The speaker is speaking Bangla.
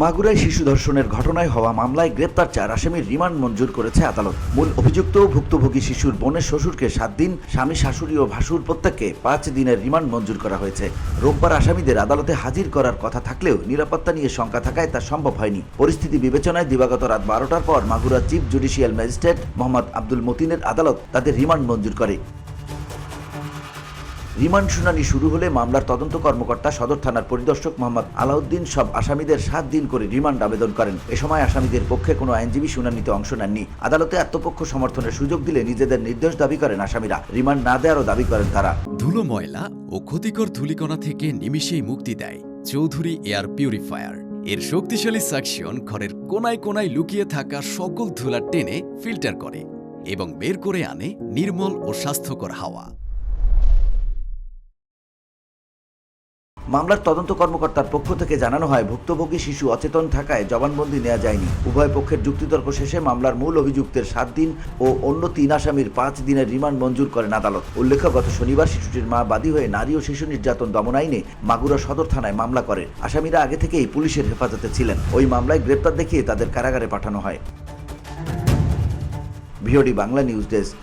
মাগুরায় শিশু ধর্ষণের ঘটনায় হওয়া মামলায় গ্রেপ্তার 4 আসামির রিমান্ড মঞ্জুর করেছে আদালত। মূল অভিযুক্ত ভুক্তভোগী শিশুর বোনের শ্বশুরকে 7 দিন, স্বামী শাশুড়ি ও ভাসুর প্রত্যেককে 5 দিনের রিমান্ড মঞ্জুর করা হয়েছে। রোববার আসামিদের আদালতে হাজির করার কথা থাকলেও নিরাপত্তা নিয়ে শঙ্কা থাকায় তা সম্ভব হয়নি। পরিস্থিতি বিবেচনায় দিবাগত রাত 12টার পর Magura chief judicial magistrate Mohammad Abdul মতিনের আদালত তাদের রিমান্ড মঞ্জুর করে। রিমান্ড শুনানি শুরু হলে মামলার তদন্ত কর্মকর্তা সদর থানার পরিদর্শক মোহাম্মদ আলাউদ্দিন সব আসামিদের 7 দিন করে রিমান্ড আবেদন করেন। এ সময় আসামিদের পক্ষে কোনো আইনজীবী শুনানিতে অংশ নেননি। আদালতে আত্মপক্ষ সমর্থনের সুযোগ দিলে নিজেদের নির্দোষ দাবি করেন আসামিরা। রিমান্ড না দেওয়ারও দাবি করেন তারা। ধুলো, ময়লা ও ক্ষতিকর ধূলিকণা থেকে নিমিষেই মুক্তি দেয় চৌধুরী এয়ার পিউরিফায়ার। এর শক্তিশালী সাকশন ঘরের কোনায় কোনায় লুকিয়ে থাকা সকল ধুলা টেনে ফিল্টার করে এবং বের করে আনে নির্মল ও স্বাস্থ্যকর হাওয়া। মামলার তদন্ত কর্মকর্তার পক্ষ থেকে জানানো হয়, ভুক্তভোগী শিশু অচেতন থাকায় জবানবন্দি নেওয়া যায়নি। উভয় পক্ষের যুক্তিতর্ক শেষে মামলার মূল অভিযুক্তের 7 দিন ও অন্য 3 আসামির 5 দিনের রিমান্ড মঞ্জুর করেন আদালত। উল্লেখ্য, গত শনিবার শিশুটির মা বাদী হয়ে নারী ও শিশু নির্যাতন দমন আইনে মাগুরা সদর থানায় মামলা করে। আসামিরা আগে থেকেই পুলিশের হেফাজতে ছিলেন। ওই মামলায় গ্রেপ্তার দেখিয়ে তাদের কারাগারে পাঠানো হয়। VOD Bangla news desk.